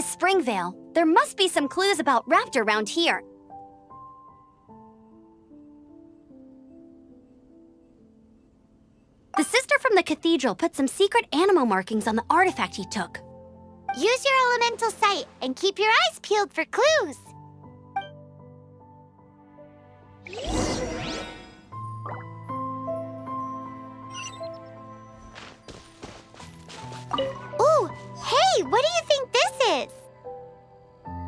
Springvale. There must be some clues about Raptor around here. The sister from the cathedral put some secret animal markings on the artifact he took. Use your elemental sight and keep your eyes peeled for clues. Ooh, hey, what do you think this is?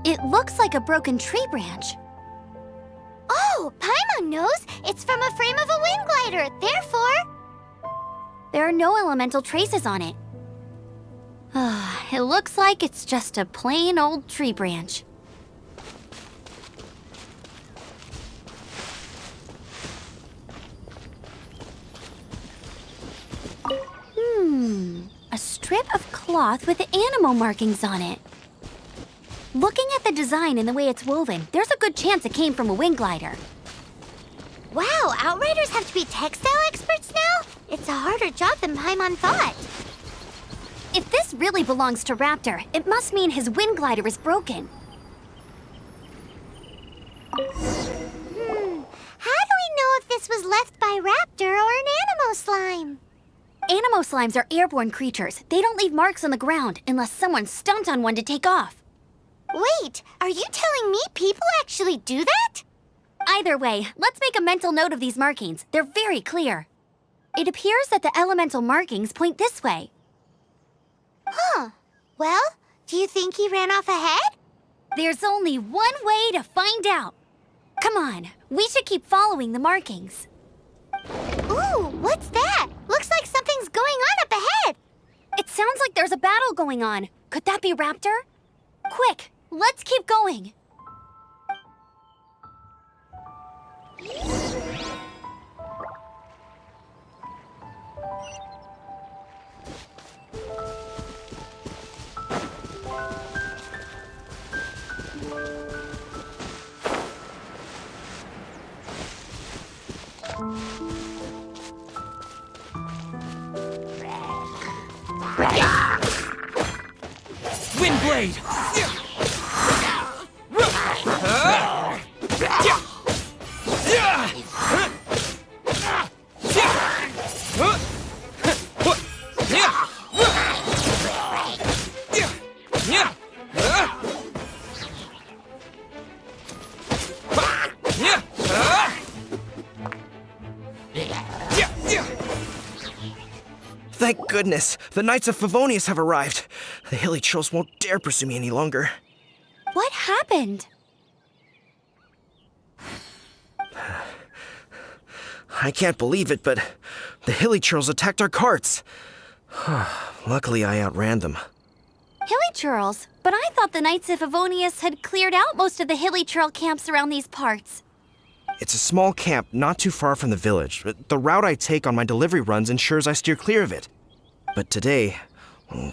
It looks like a broken tree branch. Oh, Paimon knows. It's from a frame of a wind glider, therefore... There are no elemental traces on it. It looks like it's just a plain old tree branch. A strip of cloth with animal markings on it. Looking at the design and the way it's woven, there's a good chance it came from a wind glider. Wow, Outriders have to be textile experts now? It's a harder job than Paimon thought. If this really belongs to Raptor, it must mean his wind glider is broken. How do we know if this was left by Raptor or an Animo slime? Animo slimes are airborne creatures. They don't leave marks on the ground unless someone stomped on one to take off. Wait, are you telling me people actually do that? Either way, let's make a mental note of these markings. They're very clear. It appears that the elemental markings point this way. Huh. Well, do you think he ran off ahead? There's only one way to find out. Come on, we should keep following the markings. Ooh, what's that? Looks like something's going on up ahead. It sounds like there's a battle going on. Could that be Raptor? Quick, let's keep going. Windblade! Thank goodness, the Knights of Favonius have arrived. The hilly trolls won't dare pursue me any longer. What happened? I can't believe it, but the hilly trolls attacked our carts. Luckily, I outran them. Hilly Churls? But I thought the Knights of Favonius had cleared out most of the hilly trail camps around these parts. It's a small camp not too far from the village. The route I take on my delivery runs ensures I steer clear of it. But today,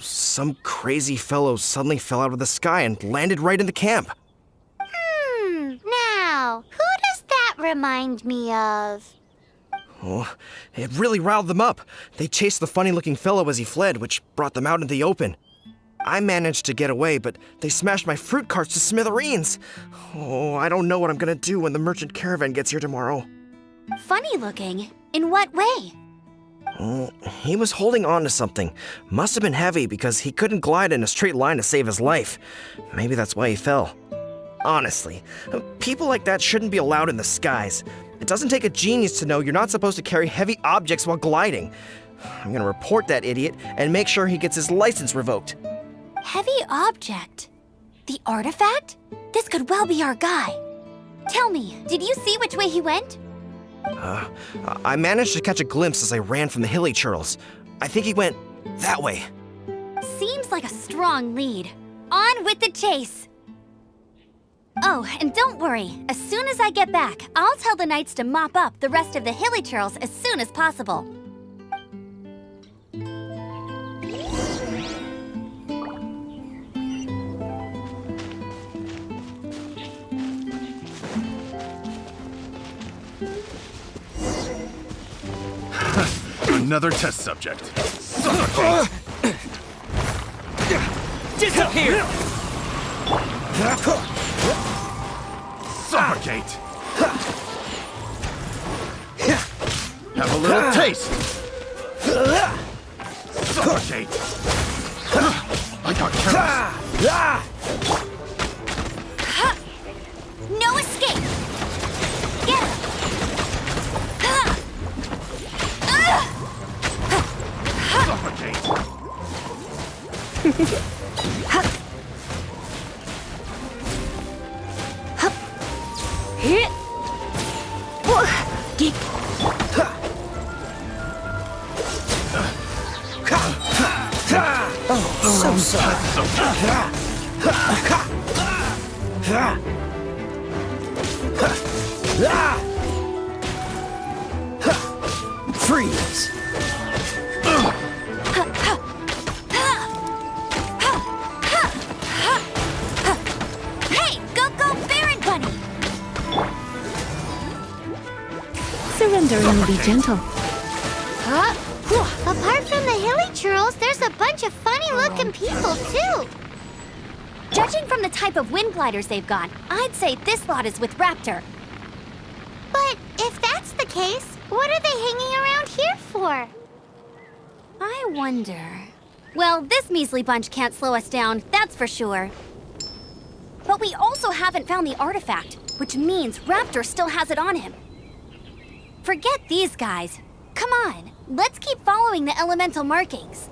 some crazy fellow suddenly fell out of the sky and landed right in the camp. Now, who does that remind me of? Oh, it really riled them up. They chased the funny-looking fellow as he fled, which brought them out into the open. I managed to get away, but they smashed my fruit carts to smithereens. Oh, I don't know what I'm gonna do when the merchant caravan gets here tomorrow. Funny looking? In what way? Oh, he was holding on to something. Must have been heavy because he couldn't glide in a straight line to save his life. Maybe that's why he fell. Honestly, people like that shouldn't be allowed in the skies. It doesn't take a genius to know you're not supposed to carry heavy objects while gliding. I'm gonna report that idiot and make sure he gets his license revoked. Heavy object? The artifact? This could well be our guy. Tell me, did you see which way he went? I managed to catch a glimpse as I ran from the hilly churls. I think he went that way. Seems like a strong lead. On with the chase! Oh, and don't worry. As soon as I get back, I'll tell the knights to mop up the rest of the hilly churls as soon as possible. Another test subject. Disappear! Suffocate. Have a little taste. Suffocate. I got careless. No escape! Get him! Suffocate. So sorry. Freeze. Hey, go, Baron Bunny! Surrender and be gentle. Apart from the hilly churls, there's a bunch of funny-looking people, too. Judging from the type of wind gliders they've got, I'd say this lot is with Raptor. But if that's the case, what are they hanging around here for? I wonder... Well, this measly bunch can't slow us down, that's for sure. But we also haven't found the artifact, which means Raptor still has it on him. Forget these guys. Come on, let's keep following the elemental markings.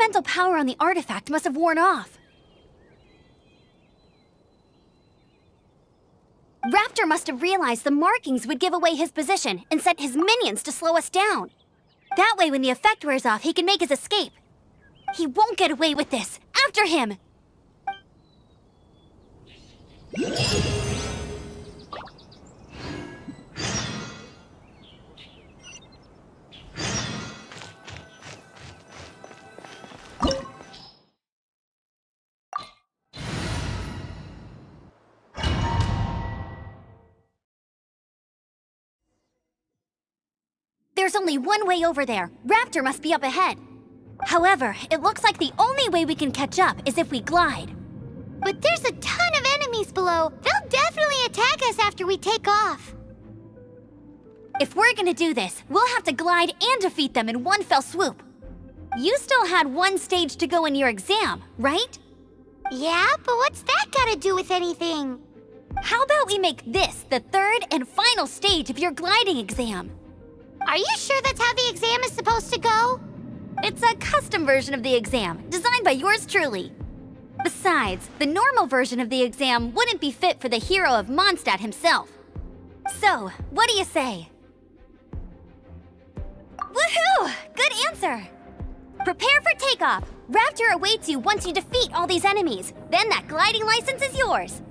elemental power on the artifact must have worn off. Raptor must have realized the markings would give away his position and sent his minions to slow us down. That way, when the effect wears off, he can make his escape. He won't get away with this. After him! There's only one way over there. Raptor must be up ahead. However, it looks like the only way we can catch up is if we glide. But there's a ton of enemies below. They'll definitely attack us after we take off. If we're gonna do this, we'll have to glide and defeat them in one fell swoop. You still had one stage to go in your exam, right? Yeah, but what's that gotta do with anything? How about we make this the third and final stage of your gliding exam? Are you sure that's how the exam is supposed to go? It's a custom version of the exam, designed by yours truly. Besides, the normal version of the exam wouldn't be fit for the hero of Mondstadt himself. So, what do you say? Woohoo! Good answer! Prepare for takeoff. Raptor awaits you once you defeat all these enemies. Then that gliding license is yours.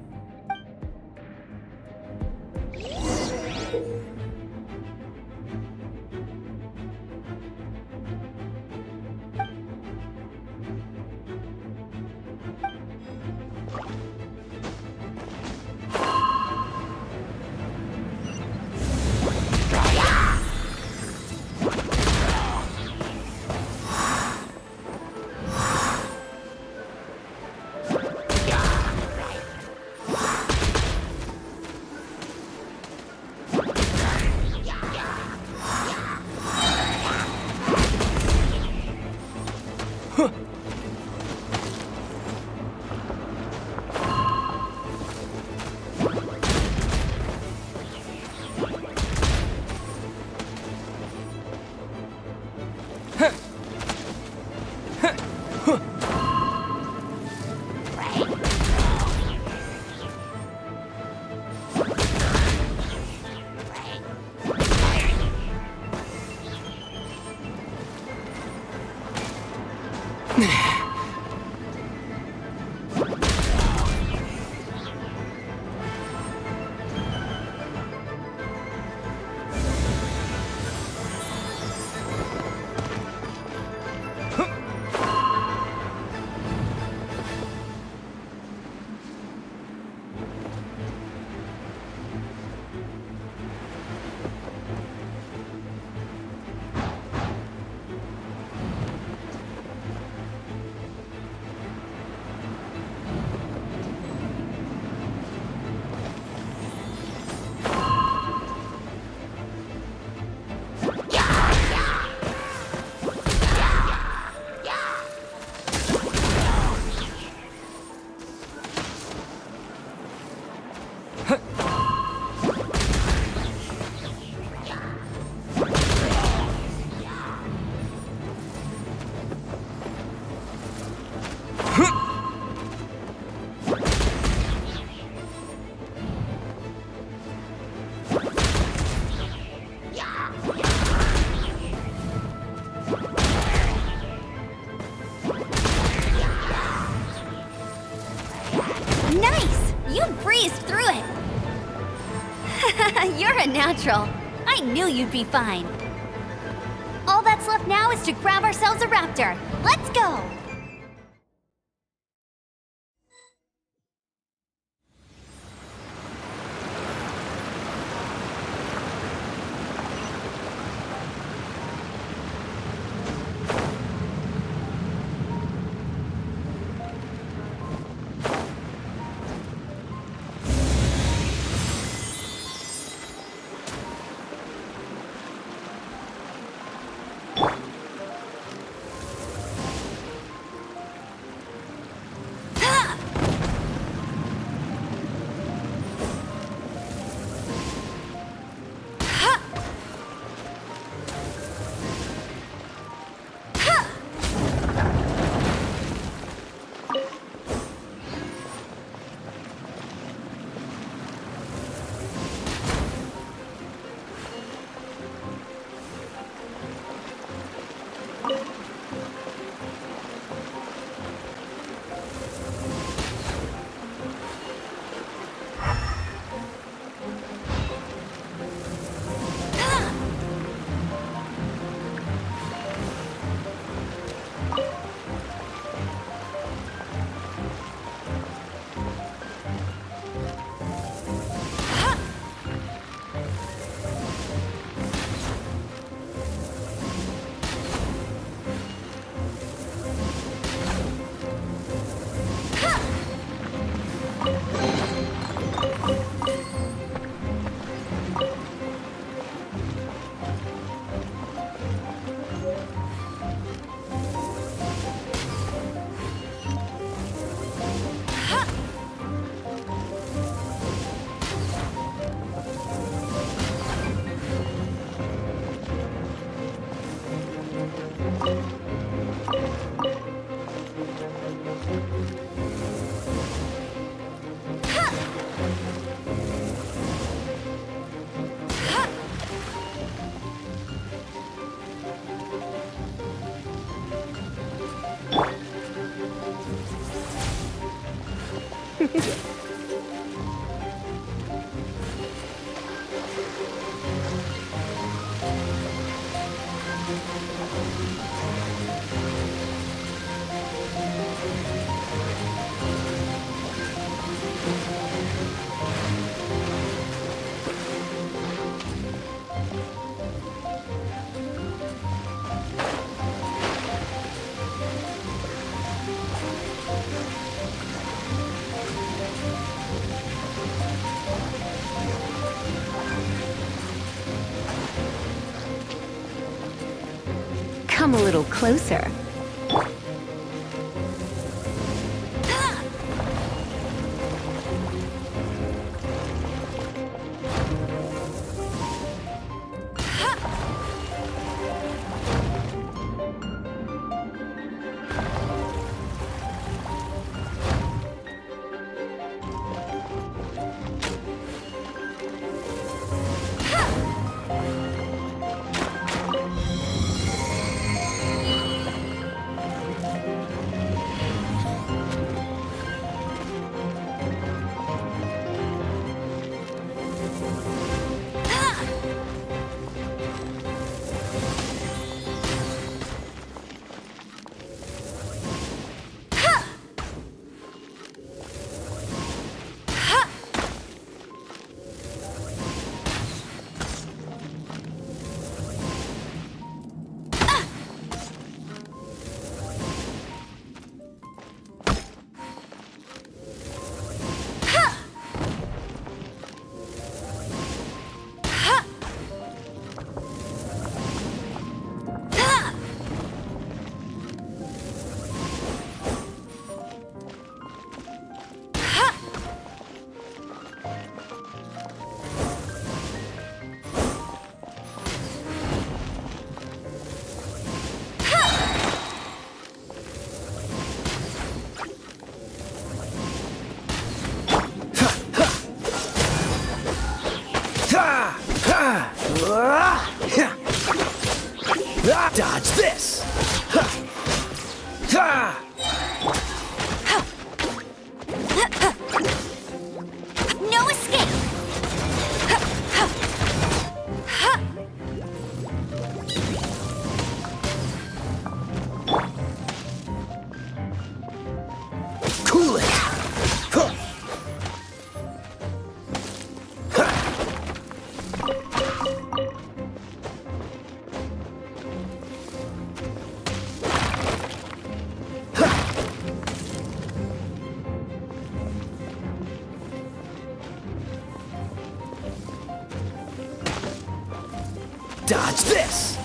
Nice! You breezed through it! You're a natural. I knew you'd be fine. All that's left now is to grab ourselves a raptor. Let's go! Come a little closer. Dodge this! No escape! Cool it! Dodge this!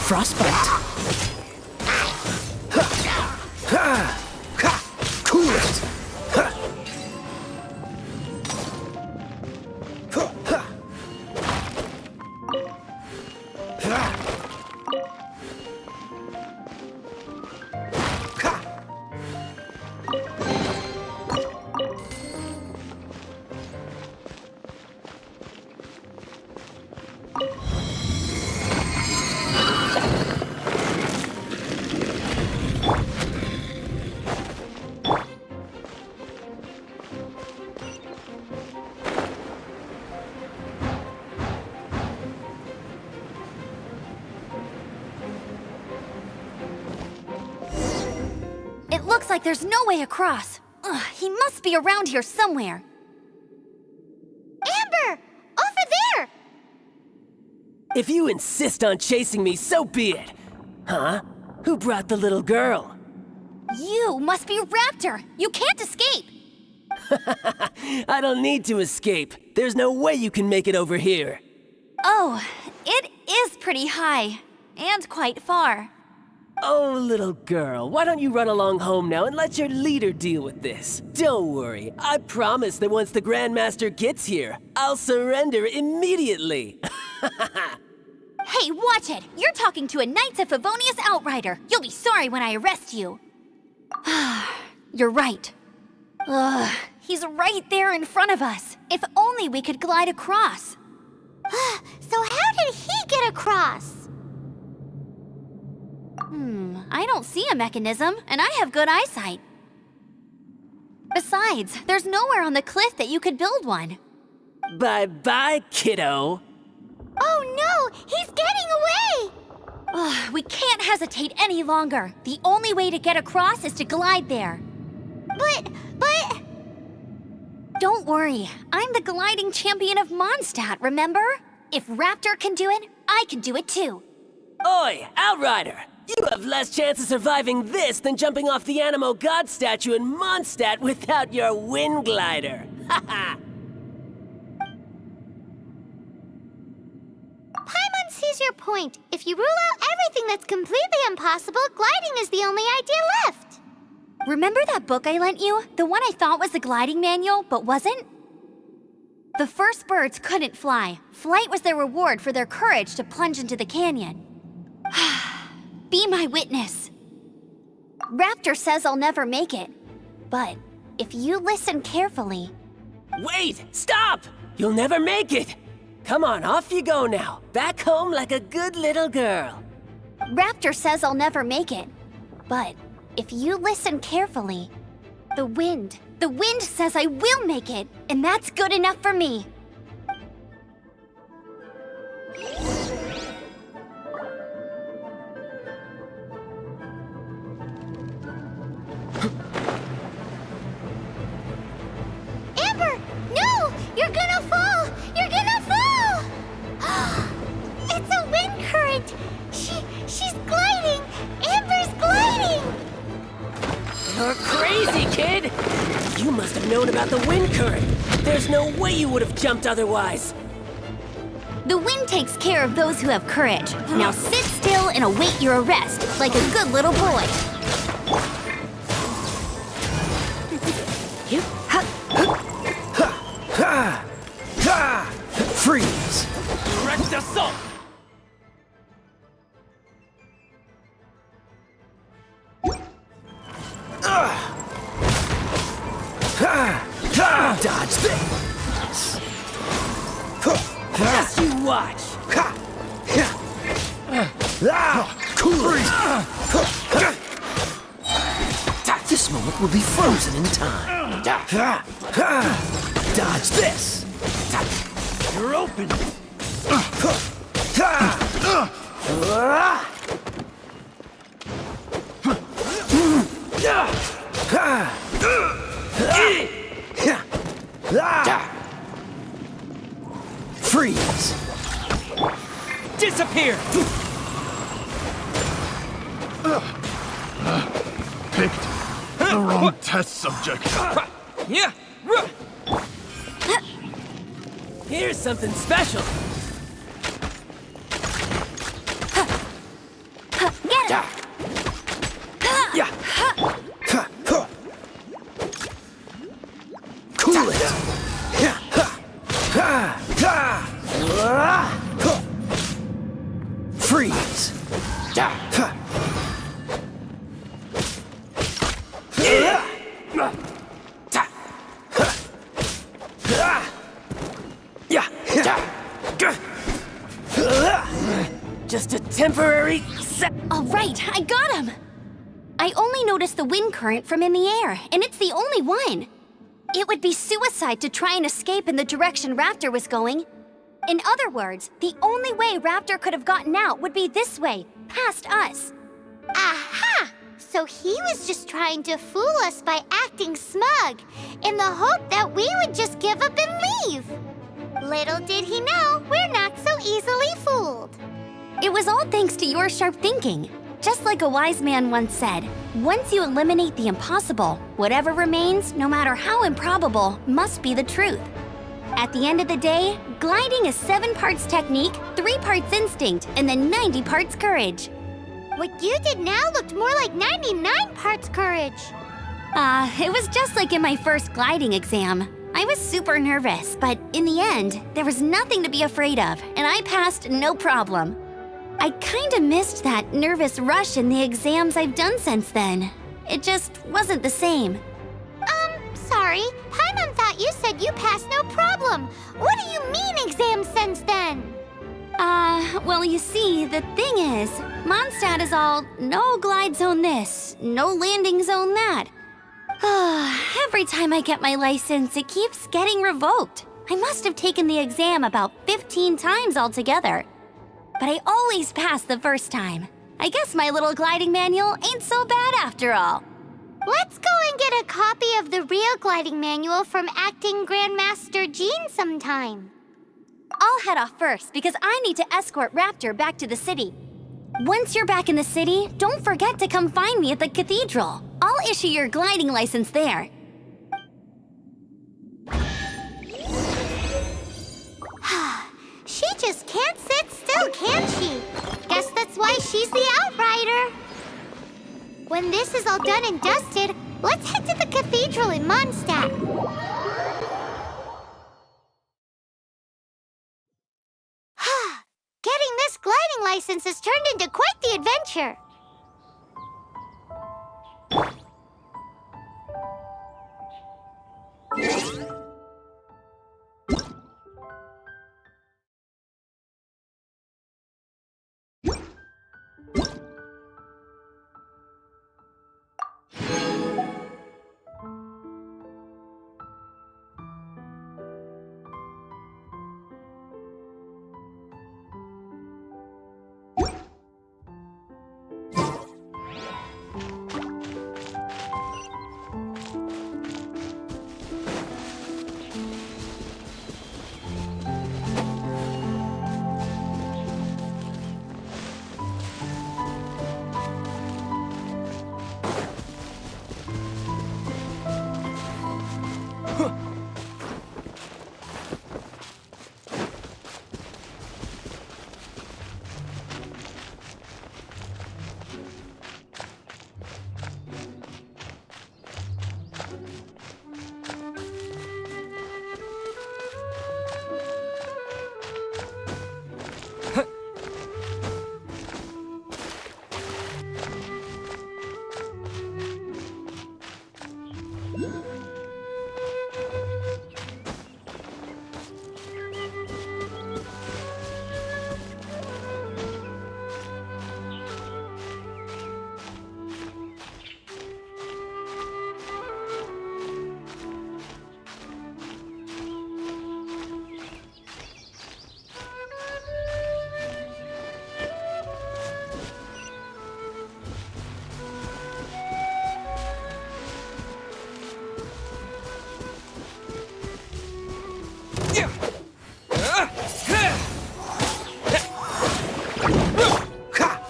Frostbite. Cool it! It looks like there's no way across. Ugh, he must be around here somewhere. Amber! Over there! If you insist on chasing me, so be it. Huh? Who brought the little girl? You must be Raptor. You can't escape. I don't need to escape. There's no way you can make it over here. Oh, it is pretty high. And quite far. Oh, little girl, why don't you run along home now and let your leader deal with this? Don't worry, I promise that once the Grandmaster gets here, I'll surrender immediately. Hey, watch it! You're talking to a Knights of Favonius outrider. You'll be sorry when I arrest you. You're right. Ugh, he's right there in front of us. If only we could glide across. So how did he get across? I don't see a mechanism, and I have good eyesight. Besides, there's nowhere on the cliff that you could build one. Bye-bye, kiddo. Oh no! He's getting away! Ugh, we can't hesitate any longer. The only way to get across is to glide there. But... Don't worry, I'm the gliding champion of Mondstadt, remember? If Raptor can do it, I can do it too. Oi, Outrider! You have less chance of surviving this than jumping off the Animo God statue in Mondstadt without your wind glider. Haha! Paimon sees your point. If you rule out everything that's completely impossible, gliding is the only idea left. Remember that book I lent you? The one I thought was the gliding manual, but wasn't? The first birds couldn't fly. Flight was their reward for their courage to plunge into the canyon. Be my witness. Raptor says I'll never make it. But if you listen carefully... Wait! Stop! You'll never make it! Come on, off you go now. Back home like a good little girl. Raptor says I'll never make it. But if you listen carefully, the wind says I will make it, and that's good enough for me. Amber! No! You're gonna fall! You're gonna fall! It's a wind current! She's gliding! Amber's gliding! You're crazy, kid! You must have known about the wind current. There's no way you would have jumped otherwise. The wind takes care of those who have courage. Now sit still and await your arrest, like a good little boy. Freeze! Direct assault! Dodge this! Just you watch! Cool it! This moment will be frozen in time. Dodge this! You're open! Freeze! Disappear! Picked the wrong test subject. Yeah! Here's something special. got him! Yeah. Cool it. Freeze. Just a temporary All right, I got him! I only noticed the wind current from in the air, and it's the only one. It would be suicide to try and escape in the direction Raptor was going. In other words, the only way Raptor could have gotten out would be this way, past us. Aha! So he was just trying to fool us by acting smug, in the hope that we would just give up and leave. Little did he know, we're not so easily fooled. It was all thanks to your sharp thinking. Just like a wise man once said, once you eliminate the impossible, whatever remains, no matter how improbable, must be the truth. At the end of the day, gliding is 7 parts technique, 3 parts instinct, and then 90 parts courage. What you did now looked more like 99 parts courage. It was just like in my first gliding exam. I was super nervous, but in the end, there was nothing to be afraid of, and I passed no problem. I kinda missed that nervous rush in the exams I've done since then. It just wasn't the same. Sorry. Paimon thought you said you passed no problem. What do you mean exams since then? Well, you see, the thing is, Mondstadt is all, no glide zone this, no landing zone that. Every time I get my license, it keeps getting revoked. I must have taken the exam about 15 times altogether. But I always pass the first time. I guess my little gliding manual ain't so bad after all. Let's go and get a copy of the real gliding manual from Acting Grandmaster Jean sometime. I'll head off first because I need to escort Raptor back to the city. Once you're back in the city, don't forget to come find me at the cathedral. I'll issue your gliding license there. She just can't sit still, can she? Guess that's why she's the outrider. When this is all done and dusted, let's head to the cathedral in Mondstadt. Getting this gliding license has turned into quite the adventure.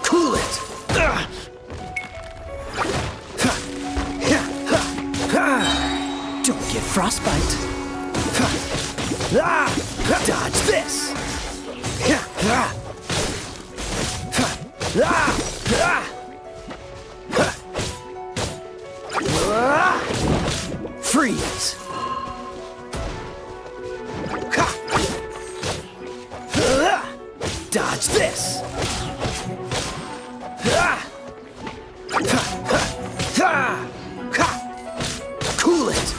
Cool it! Don't get frostbite. Dodge this! Freeze! Dodge this! Cool it!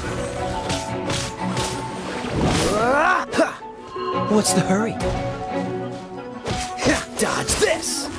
What's the hurry? Dodge this!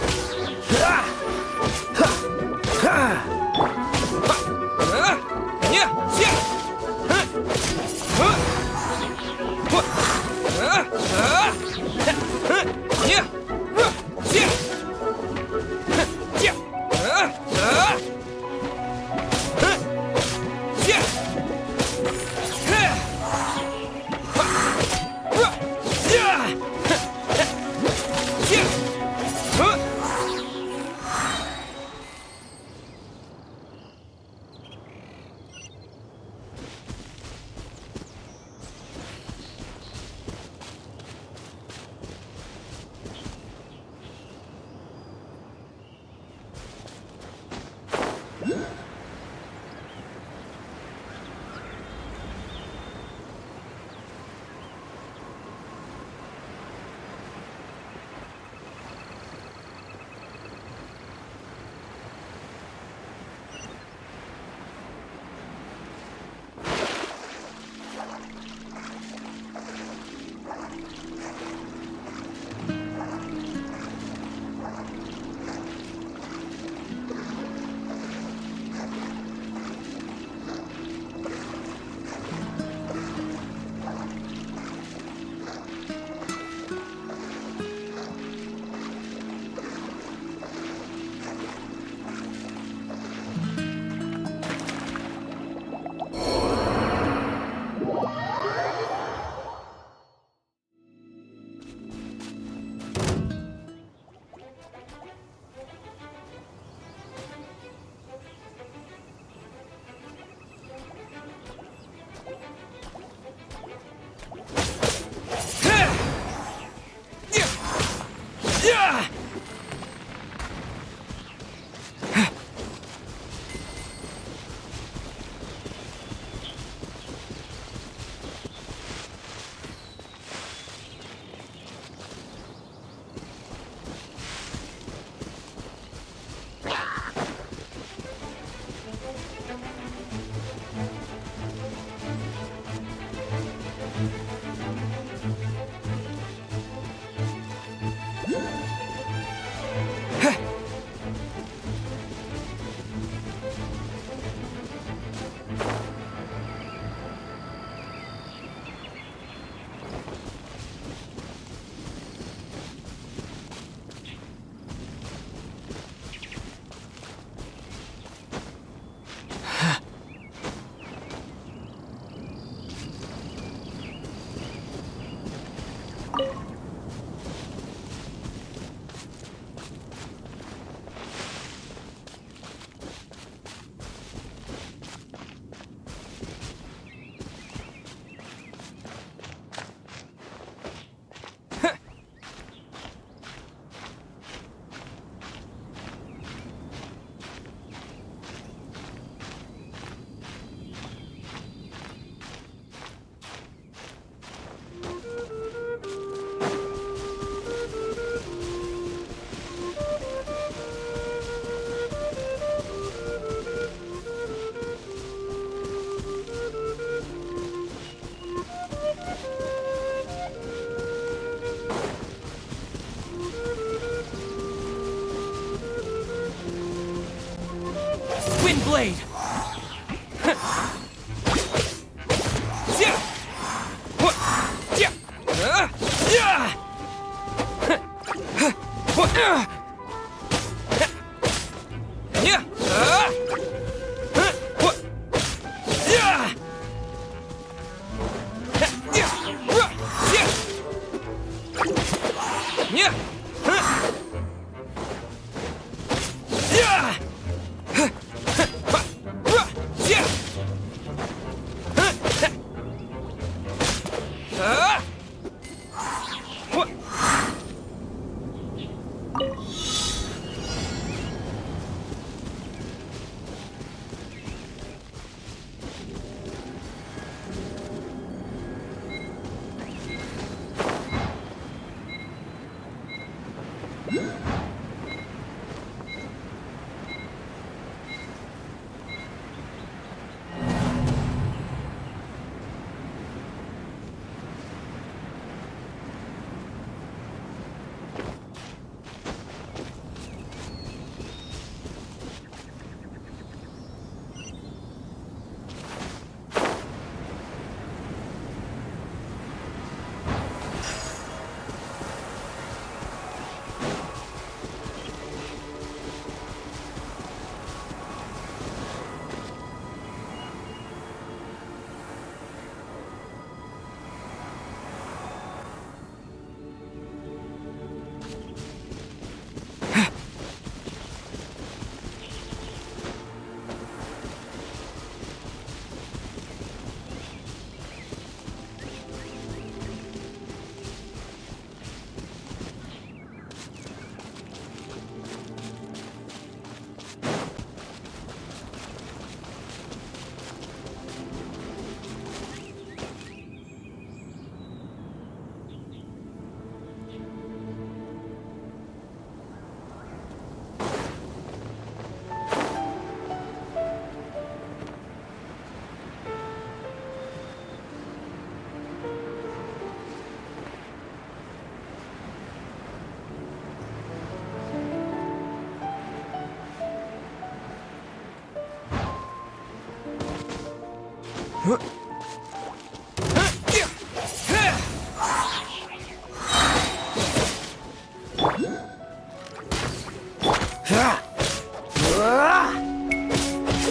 Wind blade!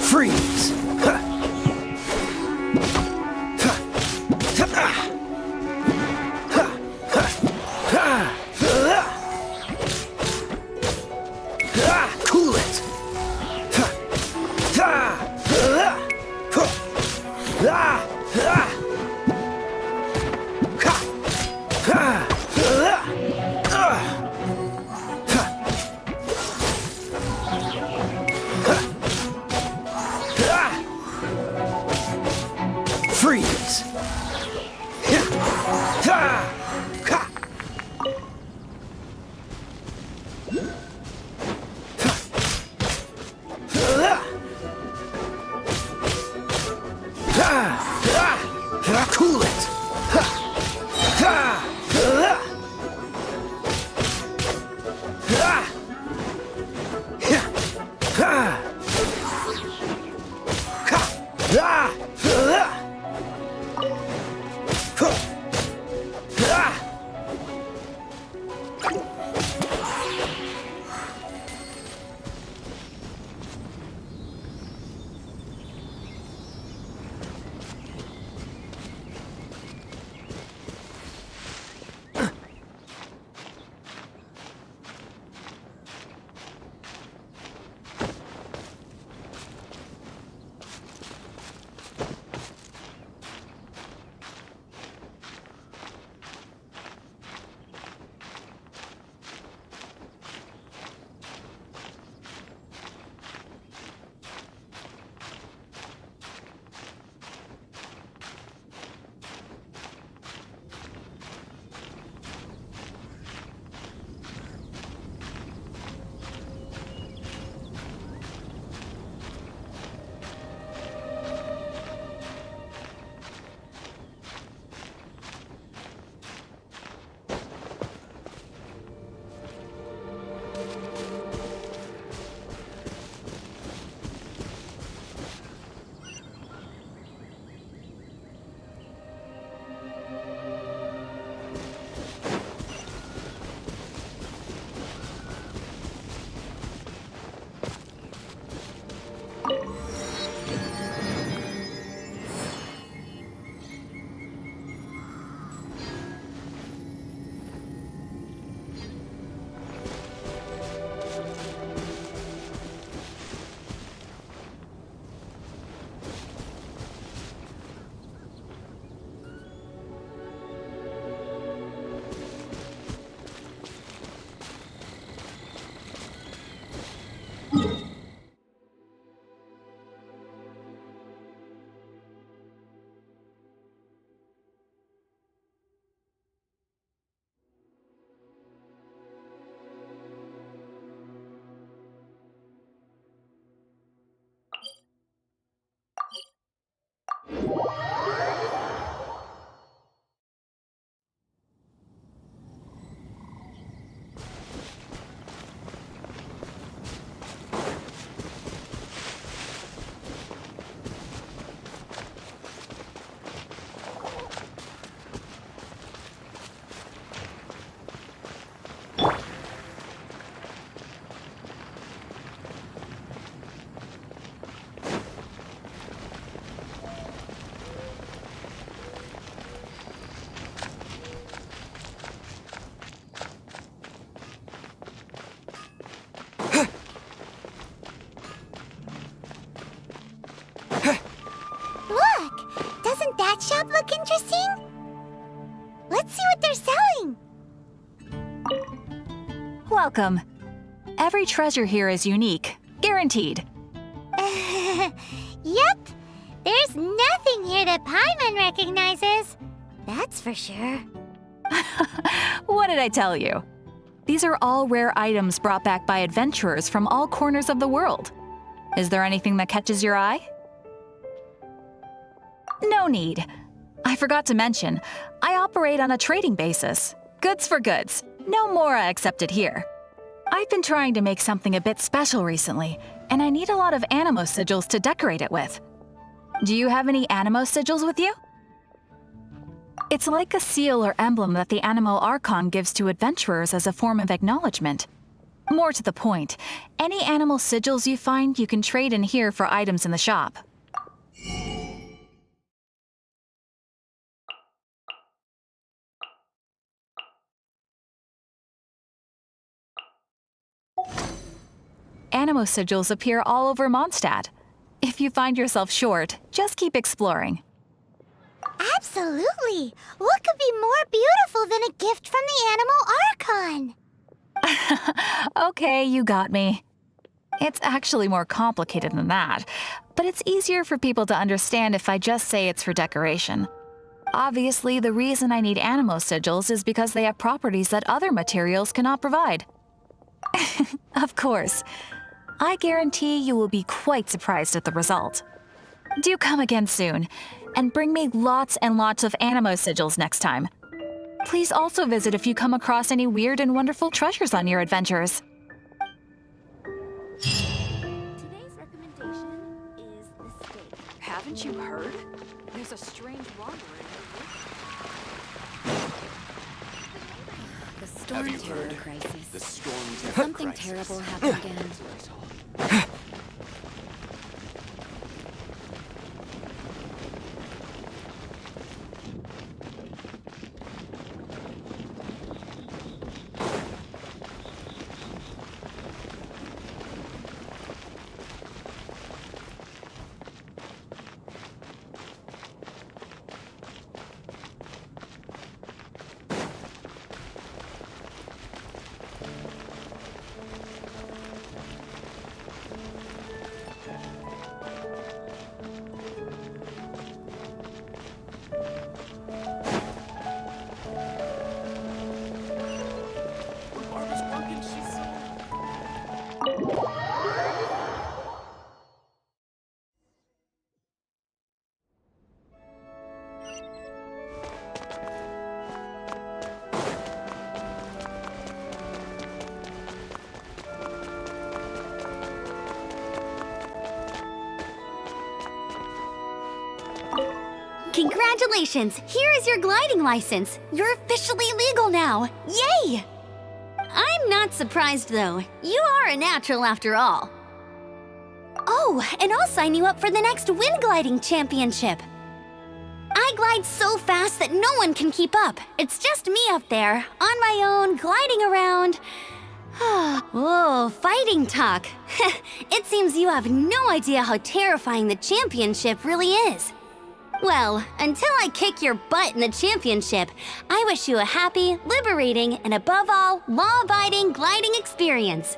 Freeze! Cool it! Freeze! Cool it! That shop look interesting? Let's see what they're selling. Welcome. Every treasure here is unique. Guaranteed. Yep. There's nothing here that Paimon recognizes. That's for sure. What did I tell you? These are all rare items brought back by adventurers from all corners of the world. Is there anything that catches your eye? No need. I forgot to mention, I operate on a trading basis. Goods for goods. No Mora accepted here. I've been trying to make something a bit special recently, and I need a lot of animo sigils to decorate it with. Do you have any Animo sigils with you? It's like a seal or emblem that the Animo Archon gives to adventurers as a form of acknowledgement. More to the point, any animal sigils you find you can trade in here for items in the shop. Animo sigils appear all over Mondstadt. If you find yourself short, just keep exploring. Absolutely! What could be more beautiful than a gift from the Animal Archon? Okay, you got me. It's actually more complicated than that, but it's easier for people to understand if I just say it's for decoration. Obviously, the reason I need Animo sigils is because they have properties that other materials cannot provide. Of course. I guarantee you will be quite surprised at the result. Do come again soon, and bring me lots and lots of Animo sigils next time. Please also visit if you come across any weird and wonderful treasures on your adventures. Today's recommendation is the steak. Haven't you heard? There's a strange wanderer The storm terror crisis. The storm terror Something crisis. terrible happened again. Barbara's working. She's... Congratulations! Here is your gliding license. You're officially legal now. Yay! I'm not surprised though. You are a natural after all. Oh, and I'll sign you up for the next wind gliding championship. I glide so fast that no one can keep up. It's just me up there, on my own, gliding around. Whoa, fighting talk. It seems you have no idea how terrifying the championship really is. Well, until I kick your butt in the championship, I wish you a happy, liberating, and above all, law-abiding gliding experience.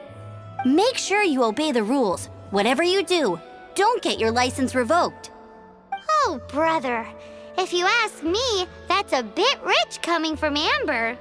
Make sure you obey the rules. Whatever you do, don't get your license revoked. Oh, brother. If you ask me, that's a bit rich coming from Amber.